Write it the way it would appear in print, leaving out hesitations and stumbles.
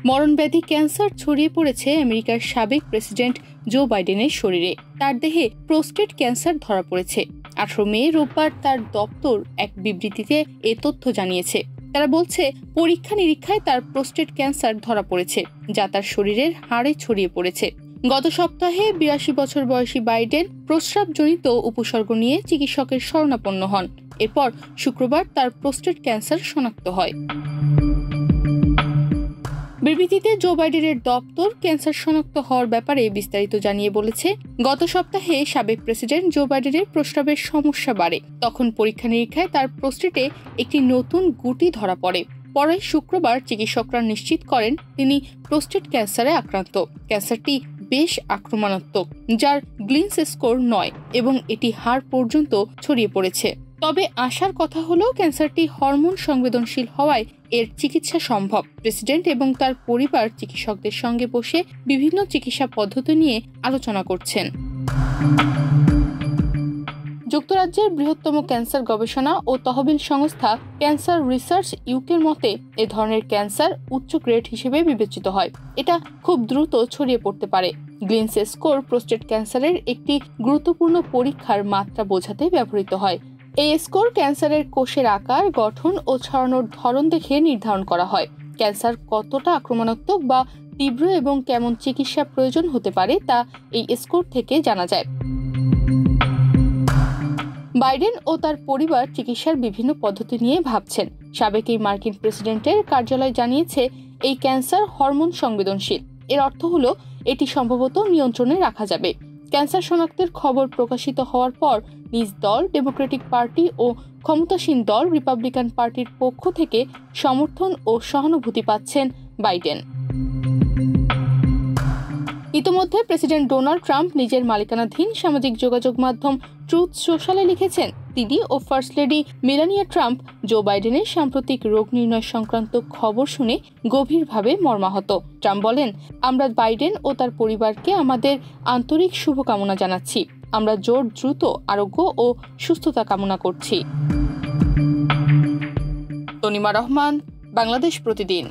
মরণব্যাধি cancer ছড়িয়ে পড়েছে আমেরিকার সাবেক প্রেসিডেন্ট জো বাইডেনের শরীরে। তার দেহে প্রোস্টেট ক্যান্সার ধরা পড়েছে। 18 মে রোববার তার দপ্তর এক বিবৃতিতে এ তথ্য জানিয়েছে। তারা বলছে, পরীক্ষা নিরীক্ষায় তার প্রোস্টেট ক্যান্সার ধরা পড়েছে, যা তার শরীরের হাড়ে ছড়িয়ে পড়েছে। গত সপ্তাহে 82 বছর বয়সী বাইডেন প্রস্রাবজনিত উপসর্গ নিয়ে চিকিৎসকের শরণাপন্ন হন। এরপর শুক্রবার তার প্রোস্টেট ক্যান্সার শনাক্ত হয়। বিবৃতিতে জো বাইডেনের দপ্তর ক্যান্সার শনাক্ত হওয়ার ব্যাপারে বিস্তারিত জানিয়ে বলেছে, গত সপ্তাহে সাবেক প্রেসিডেন্ট জো বাইডেনের প্রস্রাবের সমস্যা বাড়ে। তখন পরীক্ষা নিরীক্ষায় তার প্রোস্টেটে একটি নতুন গুটি ধরা পড়ে। পরে শুক্রবার চিকিৎসকরা নিশ্চিত করেন তিনি প্রোস্টেট ক্যান্সারে আক্রান্ত। ক্যান্সারটি বেশ আক্রমণাত্মক, যার গ্লিনস স্কোর 9 এবং এটি হাড় পর্যন্ত ছড়িয়ে পড়েছে। তবে আশার কথা হলো, ক্যান্সারটি হরমোন সংবেদনশীল হওয়ায় এর চিকিৎসা সম্ভব। প্রেসিডেন্ট এবং তার পরিবার চিকিৎসকদের সঙ্গে বসে বিভিন্ন চিকিৎসা পদ্ধতি নিয়ে আলোচনা করছেন। যুক্তরাজ্যের বৃহত্তম ক্যান্সার গবেষণা ও তহবিল সংস্থা ক্যান্সার রিসার্চ ইউকের মতে, এ ধরনের ক্যান্সার উচ্চ গ্রেড হিসেবে বিবেচিত হয়। এটা খুব দ্রুত ছড়িয়ে পড়তে পারে। গ্লিনস স্কোর প্রোস্টেট ক্যান্সারের একটি গুরুত্বপূর্ণ পরীক্ষার মাত্রা বোঝাতে ব্যবহৃত হয়। এই স্কোর ক্যান্সারের কোষের আকার, গঠন ও ছড়ানোর ধরন দেখে নির্ধারণ করা হয়। ক্যান্সার কতটা আক্রমণাত্মক বা তীব্র এবং কেমন চিকিৎসা প্রয়োজন হতে পারে তা এই স্কোর থেকে জানা যায়। বাইডেন ও তার পরিবার চিকিৎসার বিভিন্ন পদ্ধতি নিয়ে ভাবছেন। সাবেক এই মার্কিন প্রেসিডেন্টের কার্যালয় জানিয়েছে, এই ক্যান্সার হরমোন সংবেদনশীল। এর অর্থ হলো এটি সম্ভবত নিয়ন্ত্রণে রাখা যাবে। ক্যান্সার শনাক্তের খবর প্রকাশিত হওয়ার পর নিজ দল ডেমোক্রেটিক পার্টি ও ক্ষমতাসীন দল রিপাবলিকান পার্টির পক্ষ থেকে সমর্থন ও সহানুভূতি পাচ্ছেন বাইডেন। ইতোমধ্যে প্রেসিডেন্ট ডোনাল্ড ট্রাম্প নিজের মালিকানাধীন সামাজিক যোগাযোগ মাধ্যম ট্রুথ সোশ্যালে লিখেছেন, তিনি ও first lady Melania Trump Joe বাইডেনের সাম্প্রতিক রোগ নির্ণয় সংক্রান্ত খবর শুনে গভীরভাবে মর্মাহত। ট্রাম্প বলেন, আমরা বাইডেন ও তার পরিবারকে আমাদের আন্তরিক শুভকামনা জানাচ্ছি। আমরা জোর দ্রুত আরোগ্য ও সুস্থতা কামনা করছি। তনিমা রহমান, বাংলাদেশ প্রতিদিন।